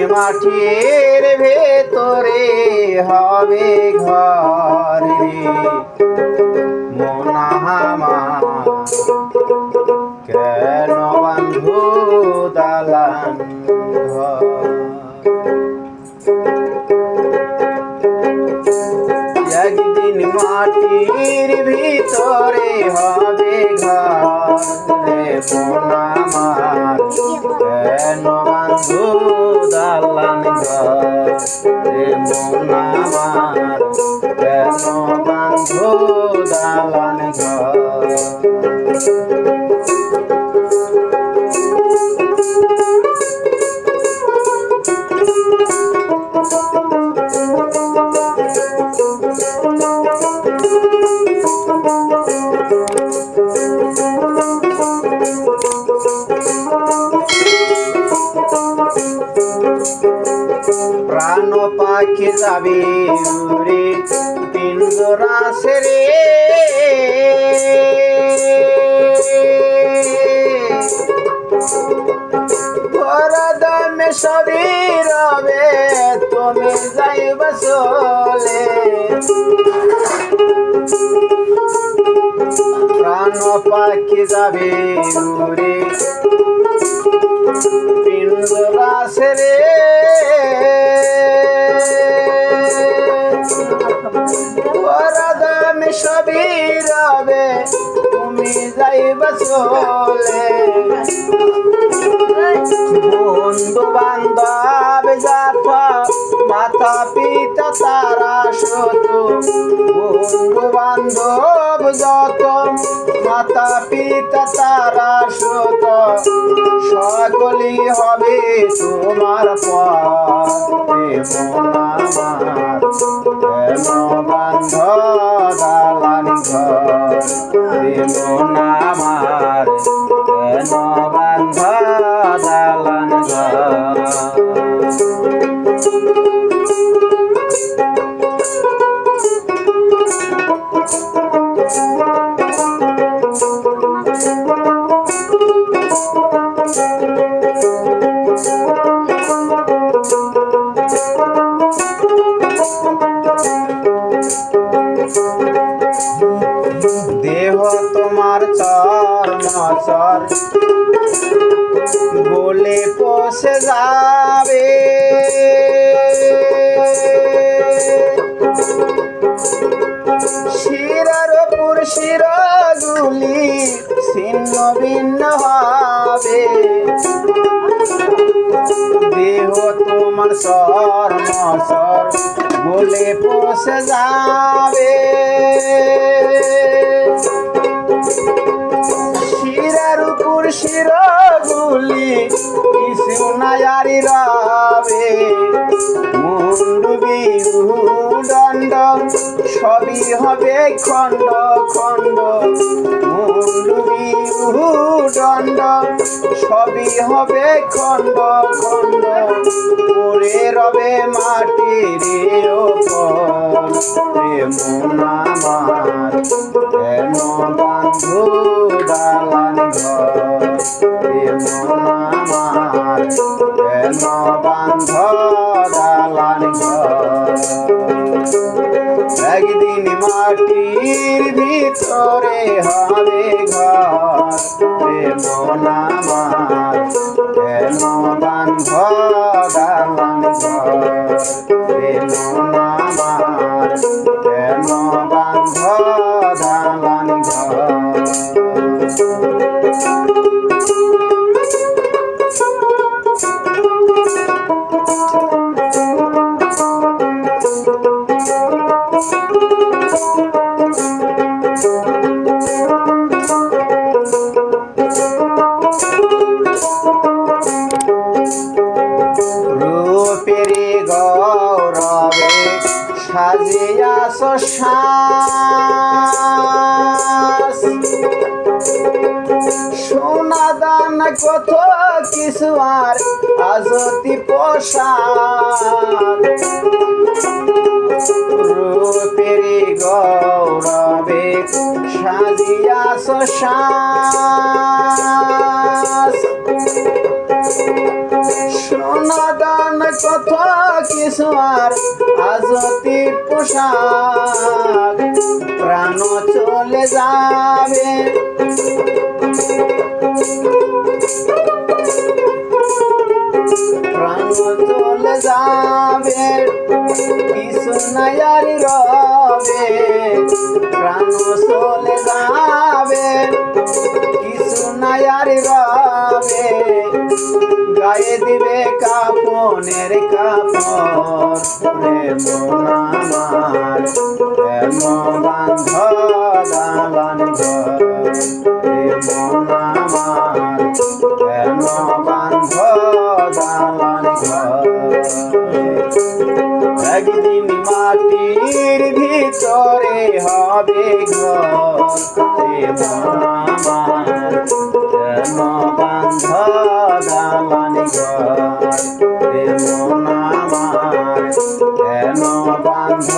মাটির ভেতরে হবে ঘর রে মন আমার কেন বাঁধো দালান ঘর একদিন মাটির ভিতরে হবে ঘর রে মন আমার কেন বাঁধো দালান ঘর রে মন আমার কেন বাঁধো দালান ঘর প্রাণ পাখি যাবে উড়ে পিঞ্জরা ছেড়ে ঘরদমে সবই রবে তুমি যাইব চলে প্রাণ পাখি যাবে উড়ে পিঞ্জরা ছেড়ে ঘরদমে সবই রবে তুমি যাইব চলে বন্ধু বান্ধব যাত মাতা পিতা তারা শত্রু বন্ধু বান্ধব যত মাতা পিতা তারা শত সকলই হবে তোমার পথে মন আমার কেন বান্ধ দালান ঘর মন আমার কেন বান্ধ দালান ঘর দেহ তোমার চর্মচর বলে পচে যাবে শিরার উপর শিরাগুলি ছিন্ন ভিন্ন হবে দেহ তোমার চর্মচর বলে পচে যাবে শিরার উপর শিরাগুলি কিছু নায়ারি রবে মুন্ডুবি দণ্ড সবই হবে খণ্ড খণ্ড মুন্ডুবি দণ্ড সবই হবে খণ্ড খণ্ড পড়ে রবে মাটির ওপর মন আমার কেন বাঁধো দালান ঘর মন আমার কেন বাঁধ দালান ঘর একদিন মাটির ভিতরে হবে ঘর মন আমার কেন বাঁধ দালান ঘর মন আমার কেন বাঁধ দালান ঘর রূপেরি গৌরবে সাজিয়াছ শ্বাস সোনা দান কত কিছু আর আজতি পোশাক রূপেরি গৌরবে সাজিয়াছ শ্বাস সোনা দান কত কিছু আর আজতি পোশাক প্রাণ চলে যাবে প্রাণ চলে যাবে কিছু নাই আর রবে প্রাণ চলে যাবে কিছু নাই আর রবে গায়ে দিবে কাপনের কাপড় রে মন আমার কেন বান্ধ দালান ঘর রে মন আমার কেন বান্ধ দালান ঘর একদিন মাটির ভিতরে হবে ঘর রে মন আমার কেন বান্ধ দালান ঘর রে মন আমার কেন বান্ধ